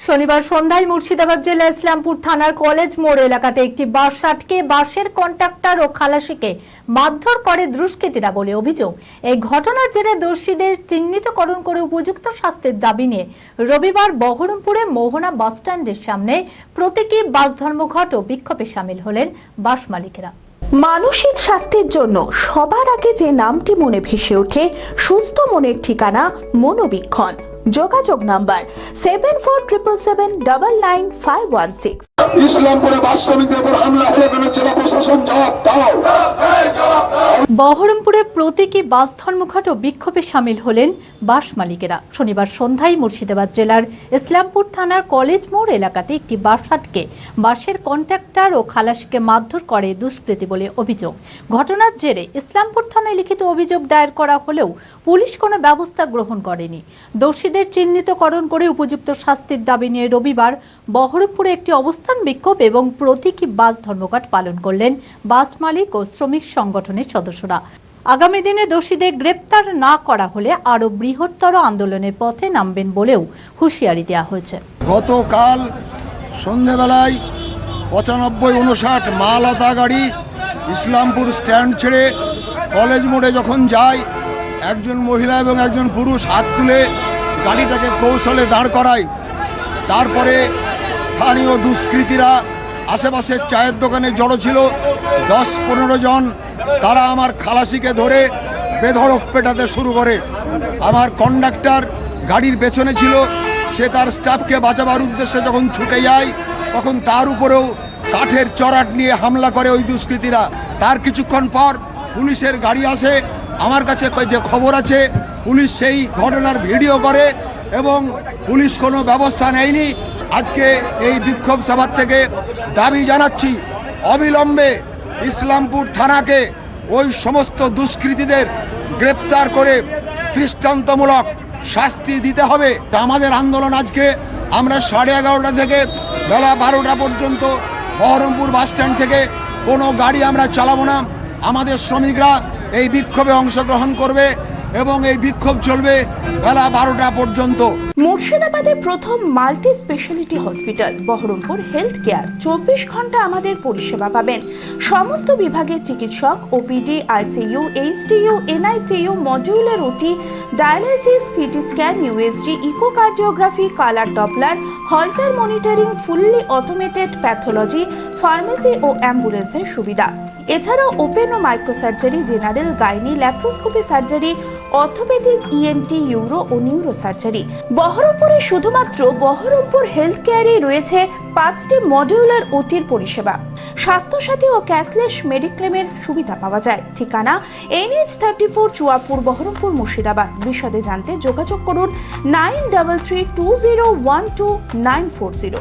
শনিবার সন্ধ্যায় মুর্শিদাবাদ জেলা ইসলামপুর থানার কলেজ মোড় এলাকাতে একটি বাস আটকে বাসের কন্ডাক্টর ও খালাসিকে মারধর করে দুষ্কৃতীরা বলে অভিযোগ। এই ঘটনার জেরে দোষীদের চিহ্নিতকরণ করে উপযুক্ত শাস্তির দাবি নিয়ে রবিবার বহরমপুরে মোহনা বাসস্ট্যান্ডের সামনে প্রতীকী বাস ধর্মঘট ও বিক্ষোভে সামিল হলেন বাস মালিকেরা। মানসিক স্বাস্থ্যের জন্য সবার আগে যে নামটি মনে ভেসে ওঠে, সুস্থ মনের ঠিকানা মনোবীক্ষণ। যোগাযোগ নাম্বার 7477799516। ইসলামপুরে বাস শ্রমিকদের উপর হামলা হলে জেলা প্রশাসন জবাব দাও। বহরমপুরে প্রতীকী বাস ধর্মঘট ও বিক্ষোভে সামিল হলেন বাস মালিকেরা। শনিবার সন্ধ্যায় মুর্শিদাবাদ জেলার ইসলামপুর থানার কলেজ মোড় এলাকাতে একটি বাস আটকে বাসের কন্ডাক্টর ও খালাসিকে মারধর করে দুষ্কৃতী বলে অভিযোগ। ঘটনার জেরে ইসলামপুর থানায় লিখিত অভিযোগ দায়ের করা হলেও পুলিশ কোনো ব্যবস্থা গ্রহণ করেনি। দোষীদের চিহ্নিতকরণ করে উপযুক্ত শাস্তির দাবি নিয়ে রবিবার বহরমপুরে একটি অবস্থান বিক্ষোভ এবং প্রতীকী বাস ধর্মঘট পালন করলেন বাস মালিক ও শ্রমিক সংগঠনের সদস্যরা। আগামী দিনে দোষীদের গ্রেপ্তার না করা হলে আরো বৃহত্তর আন্দোলনের পথে নামবেন বলেও হুঁশিয়ারি দেওয়া হয়েছে। গতকাল সন্ধ্যাবেলায় 9559 মালতা গাড়ি ইসলামপুর স্ট্যান্ড ছেড়ে কলেজ মোড়ে যখন যায়, একজন মহিলা এবং একজন পুরুষ হাত তুলে গাড়িটাকে কৌশলে দাঁড় করায়। তারপরে স্থানীয় দুষ্কৃতীরা আশেপাশের চায়ের দোকানে জড়ো ছিল 10-15 জন। তারা আমার খালাসিকে ধরে বেধড়ক পেটাতে শুরু করে। আমার কন্ডাক্টর গাড়ির পেছনে ছিল, সে তার স্টাফকে বাঁচাবার উদ্দেশ্যে যখন ছুটে যায় তখন তার উপরেও কাঠের চড়াট নিয়ে হামলা করে ওই দুষ্কৃতীরা। তার কিছুক্ষণ পর পুলিশের গাড়ি আসে। আমার কাছে যে খবর আছে, পুলিশ সেই ঘটনার ভিডিও করে এবং পুলিশ কোনো ব্যবস্থা নেয়নি। আজকে এই বিক্ষোভ সভার থেকে দাবি জানাচ্ছি, অবিলম্বে ইসলামপুর থানাকে ওই সমস্ত দুষ্কৃতীদের গ্রেপ্তার করে দৃষ্টান্তমূলক শাস্তি দিতে হবে। আমাদের আন্দোলন আজকে আমরা 11:30 থেকে বেলা 12টা পর্যন্ত বহরমপুর বাসস্ট্যান্ড থেকে কোনো গাড়ি আমরা চালাবো না। আমাদের শ্রমিকরা এই বিক্ষোভে অংশগ্রহণ করবে এবং এই বিক্ষোভ চলবে বেলা 12টা পর্যন্ত। মুর্শিদাবাদে প্রথম multi speciality hospital Baharampur health care. 24 ঘন্টা আমাদের পরিষেবা পাবেন। সমস্ত বিভাগের চিকিৎসক, OPD, ICU, HDU, NICU, modular OT, dialysis, CT scan, USG, echocardiography, colour doppler, holter monitoring, fully automated pathology, pharmacy ও অ্যাম্বুলেন্সের সুবিধা। এছাড়াও ওপেন ও microsurgery, general, gynae, laparoscopy surgery, orthopaedic, ENT, uro ও নিউরো সার্জারি। বহরমপুরে শুধুমাত্র বহরমপুর হেলথ কেয়ারে রয়েছে 5টি মডিউলার ওটির পরিষেবা। স্বাস্থ্যসাথী ও ক্যাশলেস মেডিক্লেমের সুবিধা পাওয়া যায়। ঠিকানা NH34 চুয়াপুর, বহরমপুর, মুর্শিদাবাদ। বিশদে জানতে যোগাযোগ করুন 9332012940।